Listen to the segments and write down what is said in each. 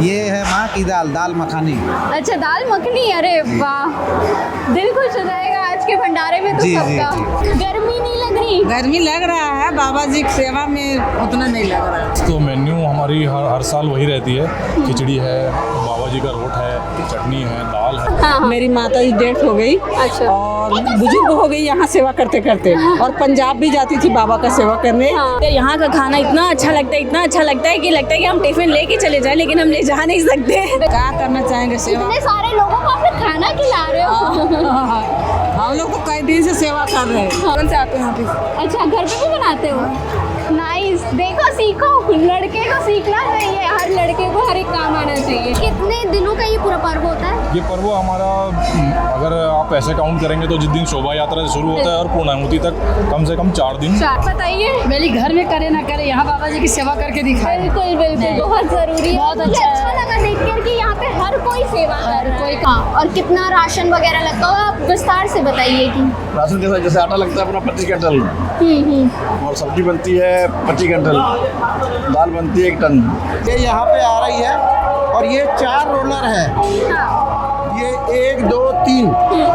ये है माँ की दाल, दाल मखानी। अच्छा, दाल मखनी, अरे वाह, दिल खुश हो जाएगा आज के भंडारे में तो जी, सबका। गर्मी नहीं लग रही? गर्मी लग रहा है, बाबा जी की सेवा में उतना नहीं लग रहा है। तो मेन्यू हमारी हर साल वही रहती है, खिचड़ी है, बाबा जी का रोट है, चटनी है, दाल है। हाँ, हाँ। मेरी माता जी डेथ हो गई अच्छा। और बुजुर्ग हो गई यहाँ सेवा करते करते, और पंजाब भी जाती थी बाबा का सेवा करने। हाँ। यहाँ का खाना इतना अच्छा लगता है, इतना अच्छा लगता है कि हम टिफिन लेके चले जाएं, लेकिन हम ले जा नहीं सकते। क्या करना चाहेंगे सेवा? इतने सारे लोगों को आप लोग खाना खिला रहे हो। हम लोग तो कई दिन से सेवा कर रहे हैं। कौन से आते हैं यहाँ पे? अच्छा, घर पे भी बनाते हो? नाइस, देखो सीखो, लड़के को सीखना चाहिए, हर लड़के को हर एक काम आना चाहिए। कितने दिनों का ये पूरा पर्व होता है? ये पर्व हमारा, अगर आप ऐसे काउंट करेंगे तो जिस दिन शोभा यात्रा से शुरू होता है और पूर्णाहुति तक कम से कम 4 दिन। बताइए। मेरी घर में करे ना करे, यहाँ बाबा जी की सेवा करके दिखाए। बिल्कुल बिल्कुल, बहुत जरूरी है। बहुत मुझे अच्छा अच्छा लगा देख कर कि यहाँ पे हर कोई सेवा कर रहा है। और कितना राशन वगैरह लगता होगा, आप विस्तार से बताइए कि। राशन के साथ जैसे आटा लगता है अपना 25 क्विंटल, और सब्जी बनती है 25 क्विंटल, दाल बनती है 1 टन। ये यहाँ पे आ रही है और ये 4 रोलर है। ये 1 2 3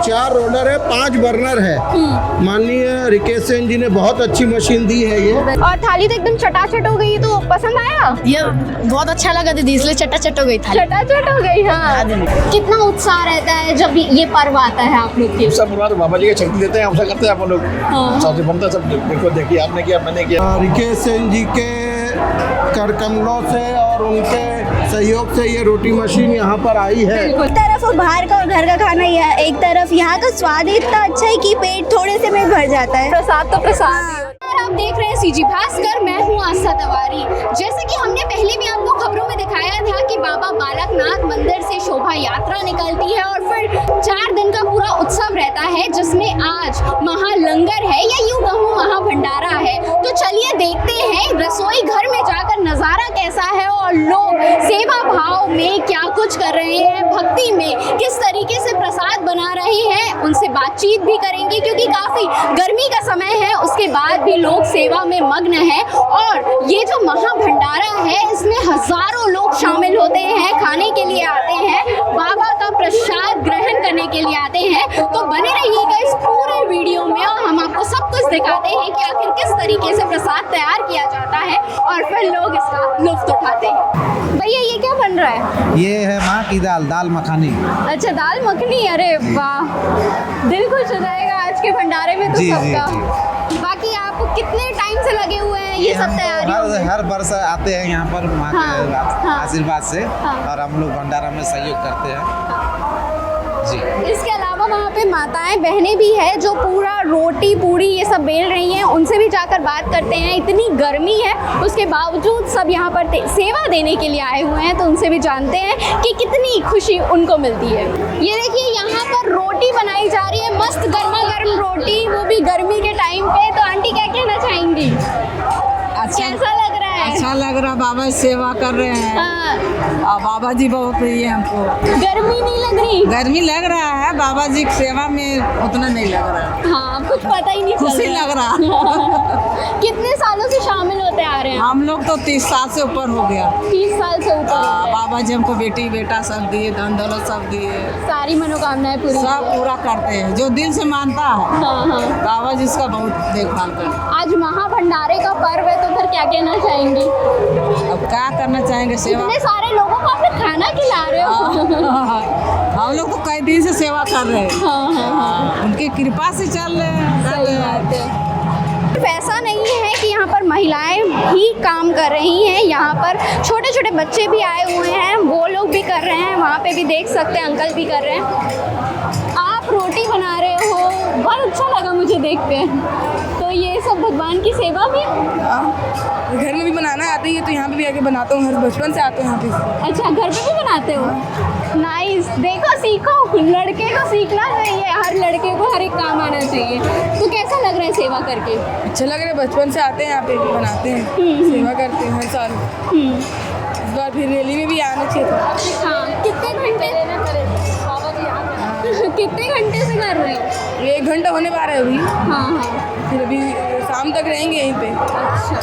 4 रोलर है, 5 बर्नर है। माननीय रिकेश सेन जी ने बहुत अच्छी मशीन दी है ये। और थाली तो एकदम चटाचट हो गई, तो पसंद आया? ये बहुत अच्छा लगा दीदी, इसलिए चटा हो गई था। चटाचट हो गई, हाँ। कितना उत्साह रहता है जब ये पर्व आता है आप लोग के? सब तो बाबा जी की शक्ति देते हैं, हम सब करते हैं अपन लोग। सबसे बनता है सब, देखो देखिए आपने किया, मैंने किया। रिकेश सेन जी के कर कमलों से और उनके सहयोग से ये रोटी मशीन यहाँ पर आई है। एक तरफ बाहर का और घर का खाना ही है, एक तरफ यहाँ का स्वाद इतना अच्छा है कि पेट थोड़े से में भर जाता है। प्रसाद तो प्रसाद ही होता है। आप देख रहे हैं सीजी भास्कर, मैं हूँ आस्था तिवारी। जैसे कि हमने पहले भी आपको खबरों में दिखाया था कि बाबा बालकनाथ मंदिर से शोभा यात्रा निकलती है और फिर 4 दिन का पूरा उत्सव रहता है, जिसमें आज महालंगर है या यूं कहूँ महाभंडारा है। तो चलिए देखते हैं रसोई घर में जाकर नजारा कैसा है और लोग सेवा भाव में क्या कुछ कर रहे हैं, भक्ति में किस तरीके से प्रसाद बना रहे हैं। उनसे बातचीत भी करेंगे क्योंकि काफी गर्मी का समय है, उसके बाद भी लोग सेवा में मग्न हैं। और ये जो महाभंडारा है, इसमें हजारों लोग शामिल होते हैं, खाने के लिए आते हैं, बाबा का प्रसाद ग्रहण करने के लिए आते हैं। तो बने रहिएगा इस पूरे वीडियो में और हम आपको सब कुछ दिखाते हैं कि आखिर किस तरीके से प्रसाद तैयार किया जाता है और फिर लोग इसका लुत्फ उठाते हैं। भैया ये क्या बन रहा है? ये है माँ की दाल, दाल मखानी। अच्छा, दाल मखनी, अरे वाह, दिल खुश हो जाएगा आज के भंडारे में तो जी, सबका। जी। बाकी आप कितने टाइम से लगे हुए हैं ये सब तैयारियों में? हर वर्ष आते हैं यहाँ पर माँ के हाँ। आशीर्वाद से, हाँ। और हम लोग भंडारा में सहयोग करते हैं जी। इसके अलावा वहाँ पे माताएं बहनें भी है जो पूरा रोटी पूड़ी ये सब बेल रही हैं, उनसे भी जाकर बात करते हैं। इतनी गर्मी है उसके बावजूद सब यहाँ पर सेवा देने के लिए आए हुए हैं, तो उनसे भी जानते हैं कि कितनी खुशी उनको मिलती है। ये देखिए यहाँ पर रोटी बनाई जा रही है, मस्त गर्मा गर्म रोटी, वो भी गर्मी के टाइम पे। तो आंटी क्या कहना चाहेंगी? कैसा लग रहा है? अच्छा लग रहा, बाबा सेवा कर रहे हैं। हाँ। और बाबा जी बहुत प्रिय है हमको। गर्मी नहीं लग रही? गर्मी लग रहा है, बाबा जी की सेवा में उतना नहीं लग रहा है। हाँ, कुछ पता ही नहीं चल खुशी रहा। लग रहा। कितने सालों से शामिल होते आ रहे हैं? हम लोग तो 30 साल से ऊपर हो गया। 30 साल से ऊपर हो गए। बाबा जी हमको बेटी बेटा सब दिए, धन दौलत सब दिए, सारी मनोकामनाएं पूरी सब पूरा करते हैं जो दिल से मानता है। हाँ हाँ। बाबा जी इसका बहुत देखभाल करते हैं। आज महाभंडारे का पर्व है, तो फिर क्या कहना चाहेंगी? अब क्या करना चाहेंगे सेवा? इतने सारे लोगों को आप लोग खाना खिला रहे हो। हम लोग तो कई दिन से सेवा कर रहे हैं। हाँ हाँ हाँ, उनकी कृपा से चल रहे हैं। सही बात है। सिर्फ ऐसा नहीं है कि यहाँ पर महिलाएं ही काम कर रही हैं, यहाँ पर छोटे छोटे बच्चे भी आए हुए हैं, वो लोग भी कर रहे हैं। वहाँ पे भी देख सकते हैं अंकल भी कर रहे हैं। आप रोटी बना रहे हो, बहुत अच्छा लगा मुझे देख के। तो ये सब भगवान की सेवा में? घर में भी बनाना आता ही है, तो यहाँ पे भी आके बनाता हूँ, हर बचपन से आता हूँ यहाँ पे। अच्छा, घर पे भी बनाते हो? नाइस, देखो सीखो, लड़के को सीखना चाहिए, हर लड़के को हर एक काम आना चाहिए। तो कैसा लग रहा है सेवा करके? अच्छा लग रहा है, बचपन से आते हैं यहाँ पे, बनाते हैं, सेवा करते हैं हर साल। इस बार फिर रैली में भी आना चाहिए था। हाँ, कितने घंटे कितने घंटे से कर रहे हो? 1 घंटा होने पा रहा है अभी। हाँ हाँ। फिर अभी शाम तक रहेंगे यहीं पे। अच्छा,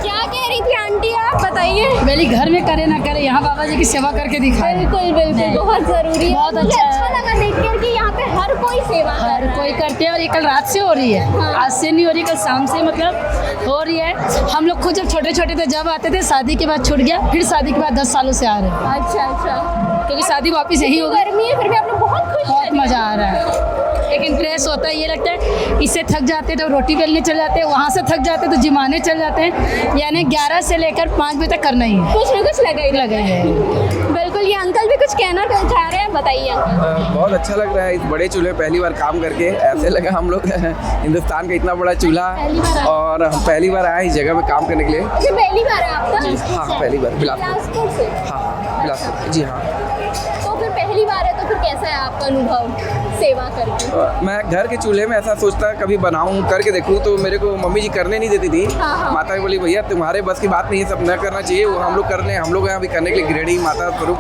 क्या कह रही थी आंटी? आंटी आप बताइए। मेरी घर में करे ना करे, यहाँ बाबा जी की सेवा करके दिखाए। बिल्कुल बिल्कुल, बहुत जरूरी है। बहुत मुझे अच्छा अच्छा लगा देख कर कि यहाँ पे हर कोई सेवा कर हर रहा कोई है। करते हैं और ये कल रात से हो रही है, हाँ। आज से नहीं हो रही, कल शाम से मतलब हो रही है। हम लोग खुद जब छोटे छोटे थे जब आते थे, शादी के बाद छूट गया, फिर शादी के बाद 10 सालों से आ रहे हैं, अच्छा क्योंकि शादी वापस यही हो गई। गर्मी है फिर भी आप लोग बहुत खुश बहुत हैं। मज़ा आ रहा है। एक इंटरेस्ट होता है, ये लगता है इससे थक जाते तो रोटी बेलने चल जाते हैं, वहाँ से थक जाते तो जिमाने चल जाते हैं, यानी 11 से लेकर 5 बजे तक करना ही है, कुछ ना कुछ लगा ही है। बिल्कुल, ये अंकल भी कुछ कहना चाह रहे हैं, बताइए अंकल। बहुत अच्छा लग रहा है इस बड़े चूल्हे पहली बार काम करके। ऐसे लगा हम लोग हिंदुस्तान का इतना बड़ा चूल्हा, और हम पहली बार आए इस जगह में काम करने के लिए। अच्छा, पहली बार है आपका? जी हाँ, पहली बार बिलासपुर से। हाँ, बिलासपुर, जी हाँ। तो फिर पहली बार है तो फिर कैसा है आपका अनुभव सेवा करके? मैं घर के चूल्हे में ऐसा सोचता कभी बनाऊं, करके देखूं, तो मेरे को मम्मी जी करने नहीं देती थी। हाँ। माता जी बोली भैया तुम्हारे बस की बात नहीं है, सब न करना चाहिए, वो हम लोग कर लें, हम लोग यहाँ भी करने के लिए गृहिणी माता स्वरूप।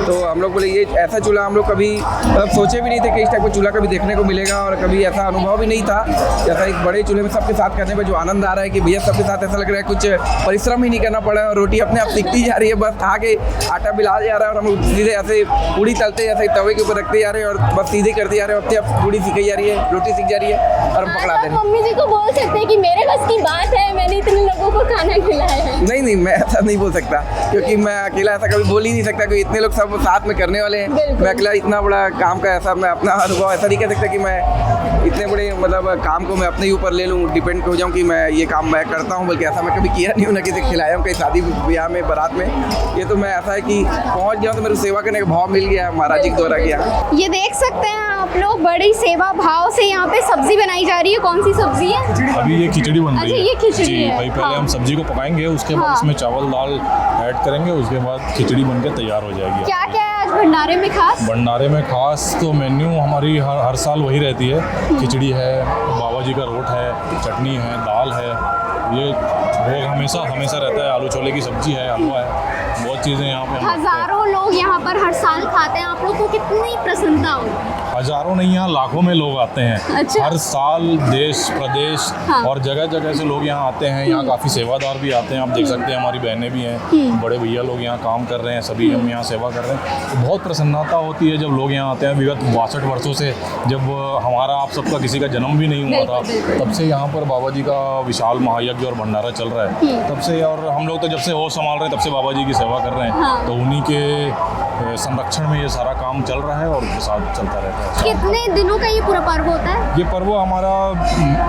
तो हम लोग बोले ये ऐसा चूल्हा हम लोग कभी सोचे भी नहीं थे कि इस टाइप का चूल्हा कभी देखने को मिलेगा, और कभी ऐसा अनुभव भी नहीं था। जैसा एक बड़े चूल्हे में सबके साथ करने में जो आनंद आ रहा है कि भैया सबके साथ ऐसा लग रहा है कुछ परिश्रम ही नहीं करना पड़ा है, और रोटी अपने आप सीखती जा रही है, बस आगे आटा मिला जा रहा है, और हम सीधे ऐसे पूड़ी तलते ऐसे तवे के ऊपर रखते जा रहे हैं, और बस सीधे करते जा रहे हैं, अपने आप पूड़ी सीखी जा रही है, रोटी सीख जा रही है, और हम पकड़ा दे रहे हैं। मम्मी जी को बोल सकते हैं कि मेरे बस की बात है, मैंने इतने लोगों को खाना खिलाया है। नहीं, मैं ऐसा नहीं बोल सकता, क्योंकि मैं अकेला ऐसा कभी बोल ही नहीं सकता, क्योंकि इतने लोग सब साथ में करने वाले हैं। मैं अकेला इतना बड़ा काम का ऐसा मैं अपना अनुभव ऐसा नहीं कह सकता कि मैं इतने बड़े मतलब काम को मैं अपने ही ऊपर ले लूँ, डिपेंड हो जाऊँ कि मैं ये काम मैं करता हूँ, बल्कि ऐसा मैं कभी किया नहीं हूँ, ना किसी खिलाया हूँ कहीं शादी ब्याह में, बारात में। ये तो मैं ऐसा है कि पहुँच गया तो मेरे को सेवा करने का भाव मिल गया महाराज जी के द्वारा किया। ये देख सकते हैं आप लोग, बड़ी सेवा भाव से यहाँ पे सब्जी बनाई जा रही है। कौन सी सब्जी है? अभी ये खिचड़ी बन रही है। अच्छा, ये खिचड़ी जी है। भाई, पहले हाँ। हम सब्जी को पकाएंगे, उसके बाद हाँ। इसमें चावल दाल ऐड करेंगे, उसके बाद खिचड़ी बन के तैयार हो जाएगी। क्या क्या है आज भंडारे में खास? भंडारे में खास तो मेन्यू हमारी हर साल वही रहती है। खिचड़ी है, बाबा जी का रोट है, चटनी है, दाल है, ये भोग हमेशा रहता है, आलू छोले की सब्जी है, हलवा है, बहुत चीज़ें यहाँ पे। हजारों लोग यहाँ पर हर साल खाते हैं, आप लोग को कितनी प्रसन्नता होती है? हजारों नहीं, यहाँ लाखों में लोग आते हैं। अच्छा। हर साल देश प्रदेश हाँ। और जगह जगह से लोग यहाँ आते हैं। यहाँ काफ़ी सेवादार भी आते हैं, आप देख सकते हैं हमारी बहनें भी हैं, बड़े भैया लोग यहाँ काम कर रहे हैं, सभी हम यहाँ सेवा कर रहे हैं। तो बहुत प्रसन्नता होती है जब लोग यहाँ आते हैं। विगत 62 वर्षों से, जब हमारा आप सबका किसी का जन्म भी नहीं हुआ था, तब से यहाँ पर बाबा जी का विशाल महायज्ञ और भंडारा चल रहा है तब से। और हम लोग तो जब से होश संभाल रहे हैं तब से बाबा जी की सेवा कर रहे हैं। हाँ। तो उन्हीं के संरक्षण में ये सारा काम चल रहा है और साथ चलता रहता है। कितने दिनों का ये पूरा पर्व होता है? ये पर्व हमारा,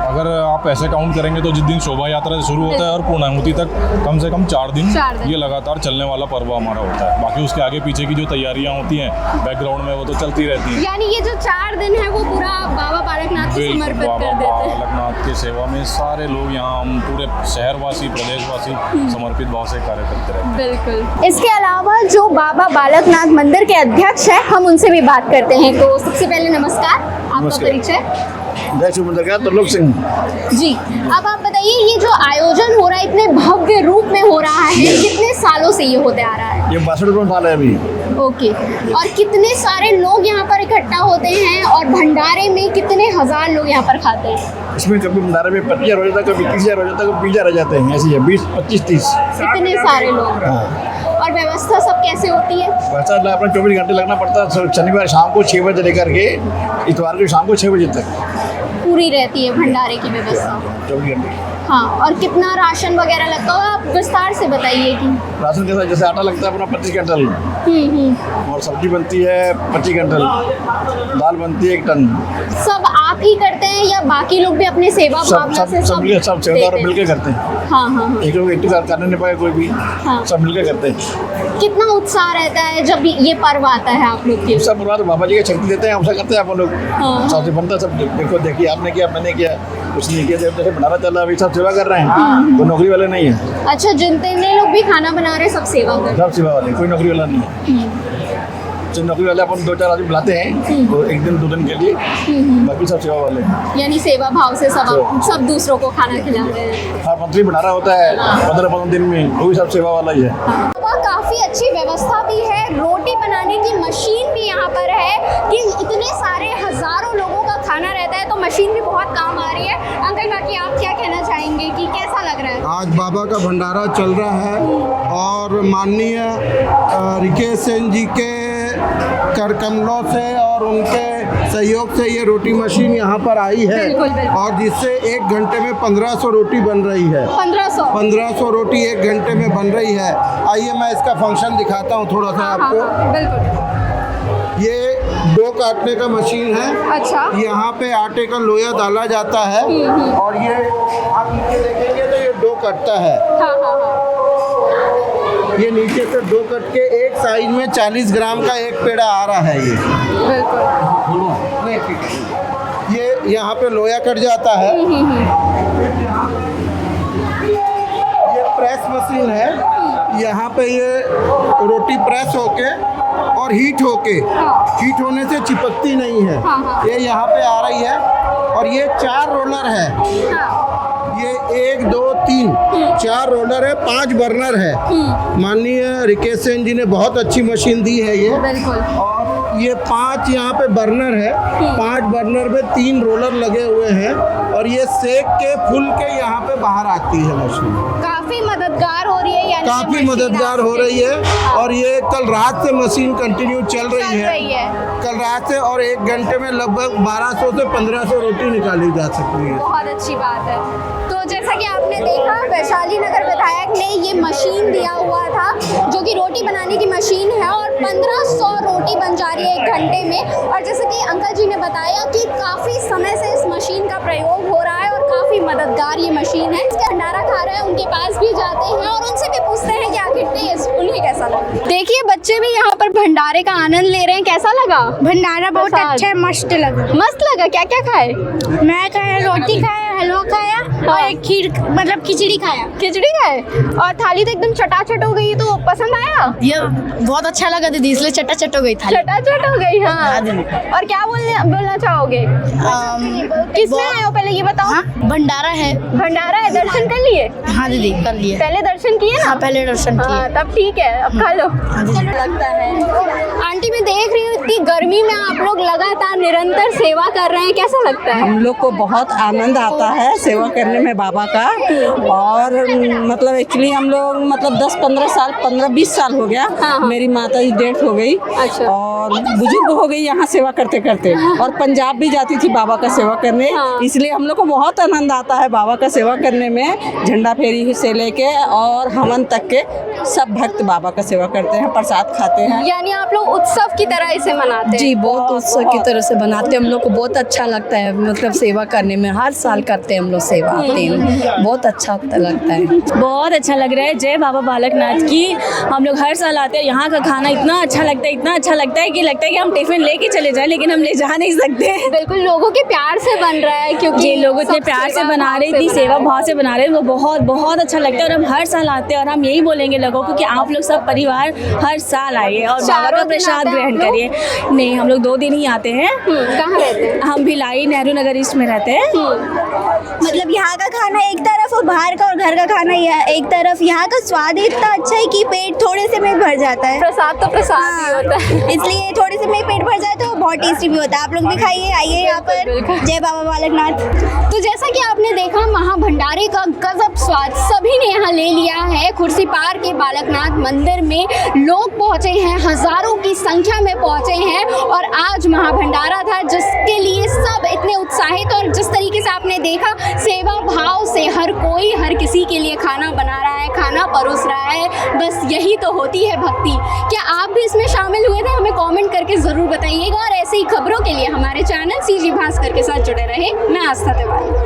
अगर आप ऐसे काउंट करेंगे तो जिस दिन शोभा यात्रा से शुरू होता है और पूर्णाहुति तक कम से कम 4 दिन ये लगातार चलने वाला पर्व हमारा होता है। बाकी उसके आगे पीछे की जो तैयारियां होती हैं बैकग्राउंड में, वो तो चलती रहती हैं। यानी ये जो 4 दिन है वो पूरा बाबा बालकनाथ को बिल्कुल, समर्पित बाबा कर देते हैं। बालकनाथ की सेवा में सारे लोग यहाँ, हम पूरे शहरवासी प्रदेशवासी समर्पित भाव से कार्य करते रहते हैं। बिल्कुल। इसके अलावा जो बाबा बालकनाथ मंदिर के अध्यक्ष हैं, हम उनसे भी बात करते हैं। तो सबसे पहले नमस्कार, आपका नमस्कार। परिचय? जय शिव मंदिर का त्रिलोक सिंह। जी, अब आप बताइए, ये जो आयोजन हो रहा है इतने भव्य रूप में हो रहा है, कितने सालों से ये होते आ रहा है? ये 62 साल है अभी। ओके, और कितने सारे लोग यहाँ पर इकट्ठा होते हैं, और भंडारे में कितने हजार लोग यहाँ पर खाते हैं? इसमें कभी भंडारे में 25,000 हो जाता है, कभी 30,000 हो जाता है, कभी 20,000 हो जाते हैं, ऐसे ही है 20, 25, 30। इतने सारे लोग। हाँ। और व्यवस्था सब कैसे होती है? वैसा अपना 24 घंटे लगना पड़ता है। शनिवार शाम को 6 बजे लेकर के इतवार को शाम को 6 बजे तक पूरी रहती है भंडारे की व्यवस्था। 24 घंटे। हाँ, और कितना राशन वगैरह लगता होगा, आप विस्तार से बताइए कि। राशन के साथ जैसे आटा लगता है अपना 25 क्विंटल, और सब्जी बनती है 25 क्विंटल, दाल बनती है 1 टन। सब आप ही करते हैं या बाकी लोग भी अपने सेवा भावना से सब सेवादार मिलकर करते हैं। हाँ हाँ। एक लोग एक करने नहीं पाए कोई भी, सब मिलकर करते हैं। कितना उत्साह रहता है जब ये पर्व आता है आप लोग के? सब पूरा बाबा जी की शक्ति देते हैं, हमसे करते हैं अपन लोग। सबसे बनता सब देखो, देखिए आपने किया, मैंने किया, कुछ नहीं किया, जैसे भंडारा चल रहा है अभी सब सेवा कर रहे हैं, कोई नौकरी वाले नहीं है। अच्छा, जितने लोग भी खाना बना रहे हैं सब सेवा कर रहे हैं? सब सेवा वाले, कोई नौकरी वाला नहीं है। जो नौकरी वाले अपन 2-4 आदमी बुलाते हैं तो 1 दिन 2 दिन के लिए, बाकी सब सेवा वाले। यानी सेवा भाव से सब दूसरों को खाना खिला रहे हैं। हाँ, मंथली भंडारा होता है 15-15 दिन में, वो भी सब सेवा वाला ही है। काफ़ी अच्छी व्यवस्था भी है, रोटी बनाने की मशीन भी यहाँ पर है कि इतने सारे हजारों लोगों का खाना रहता है, तो मशीन भी बहुत काम आ रही है। अंकल, बाकी आप क्या कहना चाहेंगे कि कैसा लग रहा है? आज बाबा का भंडारा चल रहा है और माननीय रिकेश सेन जी के कर कमलों से और उनके सहयोग से ये रोटी मशीन यहाँ पर आई है। बिल्कुल, बिल्कुल। और जिससे 1 घंटे में 1500 रोटी बन रही है। 1500 रोटी 1 घंटे में बन रही है। आइए मैं इसका फंक्शन दिखाता हूँ थोड़ा सा आपको। बिल्कुल। ये डो काटने का मशीन है। अच्छा। यहाँ पे आटे का लोया डाला जाता है और ये आप नीचे देखेंगे तो ये डो कटता है। ये नीचे से डो कट के एक साइज में 40 ग्राम का एक पेड़ा आ रहा है। ये नहीं, ठीक है। ये यहाँ पे लोया कट जाता है। ये प्रेस मशीन है। यहाँ पे ये रोटी प्रेस होके और हीट होने से चिपकती नहीं है। ये यहाँ पे आ रही है और ये 4 रोलर है। ये 1 2 3 4 रोलर है, 5 बर्नर है। माननीय रिकेश सेन जी ने बहुत अच्छी मशीन दी है ये। बिल्कुल। और ये 5 यहाँ पे बर्नर है। 5 बर्नर में 3 रोलर लगे हुए हैं और ये सेक के फुल के यहाँ पे बाहर आती है मशीन। काफी मददगार हो रही है, यानी काफी मददगार हो रही है। और ये कल रात से मशीन कंटिन्यू चल रही है। कल रात से, और 1 घंटे में लगभग 1200 से 1500 रोटी निकाली जा सकती है। बहुत अच्छी बात है। तो जैसा कि आपने देखा, वैशाली नगर विधायक ने ये मशीन दिया हुआ था जो कि रोटी बनाने की मशीन है और 1500 रोटी बन जा रही है 1 घंटे में। और जैसे कि अंकल जी ने बताया कि काफ़ी समय से इस मशीन का प्रयोग हो रहा है और काफ़ी मददगार ये मशीन है। इसका भंडारा खा रहे हैं, उनके पास भी जाते हैं और उनसे भी पूछते हैं कि आखिर टेस्ट उन्हें कैसा लगा। देखिए बच्चे भी यहाँ पर भंडारे का आनंद ले रहे हैं। कैसा लगा भंडारा? बहुत अच्छा है, मस्त लगा। मस्त लगा। क्या क्या खाए? मैं खाया, रोटी खाया, हलवा खाया और एक खीर मतलब खिचड़ी खाया। खिचड़ी खाए और थाली तो एकदम चटाचट हो गई। तो पसंद आया? ये बहुत अच्छा लगा दीदी, इसलिए चटा हो गई थाली। चटाचट हो गई। हाँ। और क्या बोलना चाहोगे? किसमें आए हो पहले ये बताओ। हाँ, भंडारा है। भंडारा है। दर्शन कर लिए? हाँ दीदी कर लिए। पहले दर्शन किए ना? हाँ पहले दर्शन किए। हाँ, तब ठीक है, अब खा लो। लगता है आंटी मैं देख रही हूँ इतनी गर्मी में आप लोग लगातार निरंतर सेवा कर रहे हैं, कैसा लगता है? हम लोग को बहुत आनंद आता है सेवा करने में बाबा का। और मतलब एक्चुअली हम लोग मतलब 10-15 साल 15-20 साल हो गया। मेरी माता जी डेथ हो गई। अच्छा। और बुजुर्ग हो गई यहाँ सेवा करते करते। और पंजाब भी जाती थी बाबा का सेवा करने। इसलिए हम लोग को बहुत आनंद आता है बाबा का सेवा करने में। झंडा फेरी से लेके और हवन तक के सब भक्त बाबा का सेवा करते हैं, प्रसाद खाते हैं। यानी आप लोग उत्सव की तरह इसे मनाते हैं? जी बहुत उत्सव की तरह से बनाते हैं। हम लोग को बहुत अच्छा लगता है, मतलब सेवा करने में। हर साल करते हैं हम लोग सेवा, आते हैं, बहुत अच्छा लगता है। बहुत अच्छा लग रहा है। जय बाबा बालकनाथ की। हम लोग हर साल आते हैं। यहाँ का खाना इतना अच्छा लगता है, इतना अच्छा लगता है कि हम टिफिन लेके चले जाएं, लेकिन हम ले जा नहीं सकते। बिल्कुल, लोगों के प्यार से बन रहा है क्योंकि लोग इतने प्यार से बना रहे, इतनी सेवा भाव से बना रहे हैं, वो बहुत बहुत अच्छा लगता है। और हम हर साल आते हैं और हम यही बोलेंगे लोगों को कि आप लोग सब परिवार हर साल आइए और बाबा का प्रसाद ग्रहण करिए। नहीं, हम लोग 2 दिन ही आते हैं। कहाँ रहते हैं? हम भिलाई नेहरू नगर ईस्ट में रहते हैं। मतलब यहाँ का खाना एक तरफ और बाहर का और घर का खाना एक तरफ। यहाँ का स्वाद इतना अच्छा है कि पेट थोड़े से में भर जाता है। प्रसाद तो प्रसाद ही होता है, इसलिए थोड़े से में पेट भर जाए तो बहुत टेस्टी भी होता है। आप लोग भी खाइए, आइए यहाँ पर। जय बाबा बालकनाथ। तो जैसा कि आपने देखा, महाभंडारे का गजब स्वाद सभी ने यहाँ ले लिया है। कुर्सी पार के बालकनाथ मंदिर में लोग पहुँचे हैं, हजारों की संख्या में पहुँचे हैं और आज महाभंडारा था जिसके लिए सब इतने उत्साहित। और जिस तरीके से आपने देखा, सेवा भाव से हर कोई हर किसी के लिए खाना बना रहा है, खाना परोस रहा है। बस यही तो होती है भक्ति। क्या आप भी इसमें शामिल हुए थे? हमें कमेंट करके ज़रूर बताइएगा। और ऐसे ही खबरों के लिए हमारे चैनल CG भास्कर के साथ जुड़े रहे। मैं आस्था तिवारी।